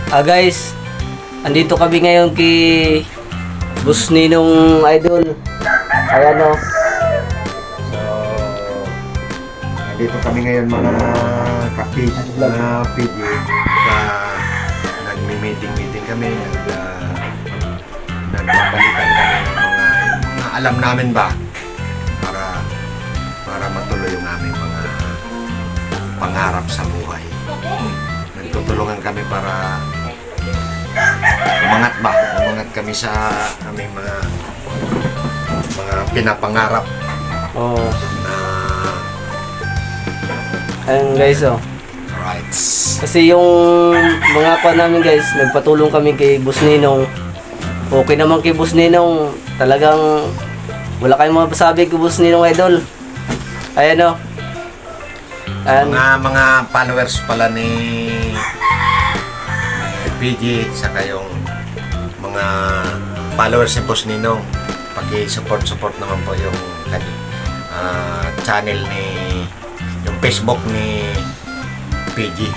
Guys, andito kami ngayon kay Boss Ninong Idol. Ayan o. So, nandito kami ngayon mga kapit na PG na nagmi-meeting kami, nagbabalitan kami ng mga alam namin ba para matuloy yung aming mga pangarap sa buhay. Nagtutulungan kami para umangat kami sa aming mga pinapangarap. Oh. Na Ayan guys o. right. Kasi yung mga kwa namin guys, nagpatulong kami kay Boss Ninong. Okay naman kay Boss Ninong. Talagang wala kayong mapasabi kay Boss Ninong Idol. Ayan o. Ayan. Mga followers pala ni PG, saka yung mga followers ni Boss Ninong, paki-support naman po yung channel ni yung Facebook ni PG.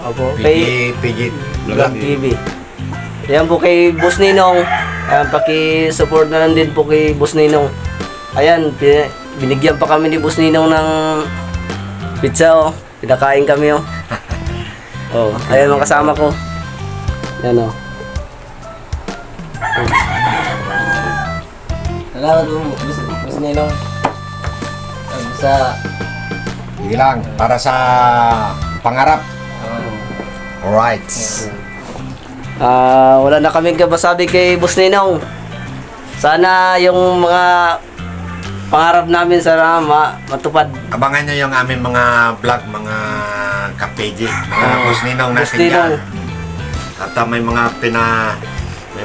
Opo, kay PG Vlog TV. Ayan po kay Boss Ninong. Ayan, paki-support na lang din po kay Boss Ninong. Ayan, binigyan pa kami ni Boss Ninong ng pizza o. Pinakain kami o. Oh, ayan mga kasama ko. Yan o. Salamat po, Boss Ninong. Sa Sige lang, para sa pangarap. Alright. wala na kaming kabasabi kay Boss Ninong. Sana yung mga pangarap namin sana matupad. Abangan nyo yung aming mga vlog, mga ka-PG, mga Boss Ninong Boss natin Ninong. yan. At may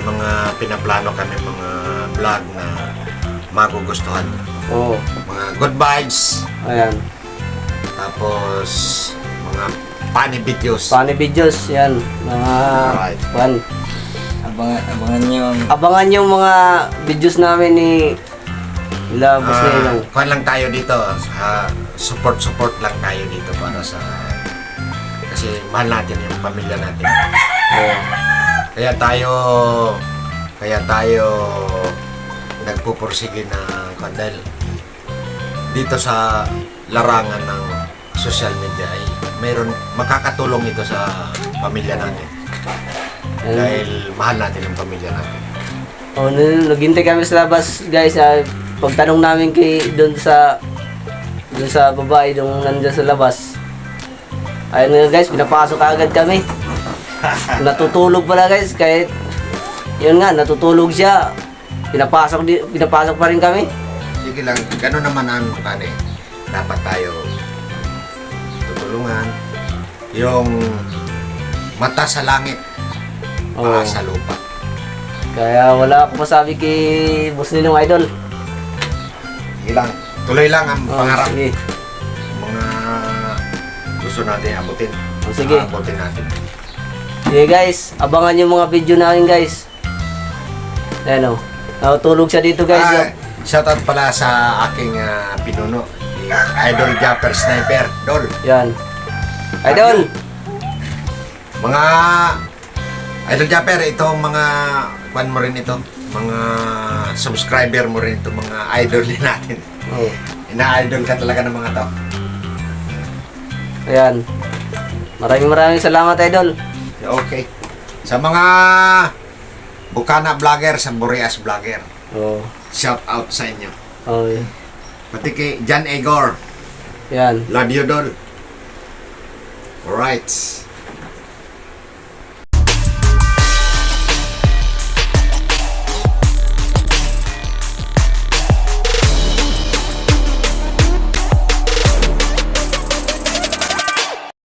mga pinaplano kami mga vlog na magugustuhan. Oo. Mga good vibes, Ayan. tapos mga funny videos. Funny videos, yan. Mga Alright. fun. Abangan yung mga videos namin ni Boss Ninong. Kuhan lang tayo dito, support lang tayo dito para sa, kasi mahal natin yung pamilya natin. Oo. Kaya tayo nagpupursige ng dahil dito sa larangan ng social media ay makakatulong ito sa pamilya natin. Dahil mahal natin yung pamilya natin. Oh, naghintay kami sa labas, guys. Pagtanong namin doon sa babae nung nandiyan sa labas. Ayun nga guys, pinapasok agad kami. Natutulog pala guys, kahit yun nga, natutulog siya. Pinapasok pa rin kami. Sige lang, gano'n naman ang dapat tayo tutulungan. Yung mata sa langit, paa sa lupa. Kaya wala akong masabi kay Boss Ninong Idol. Sige lang, tuloy lang ang pangarap. Sige. Mga gusto natin abutin. Sige. Abutin natin. Sige guys, abangan yung mga video namin guys. Ayan o. Natutulog siya dito guys. Shoutout pala sa aking pinuno, si Idol Japper Sniper, Dol. Yan. Idol! Mga Idol Japper, ito mga fan mo rin ito, mga subscriber mo rin ito, mga idol din natin. Oh. Ina-idol ka talaga ng mga to. Ayan. Maraming salamat Idol. Okay. Sa mga Bukana vlogger, sa Boreas vlogger, Oh. shout out sa inyo. Okay. Pati kay John Egor, Yan. love you, Dol. Alright.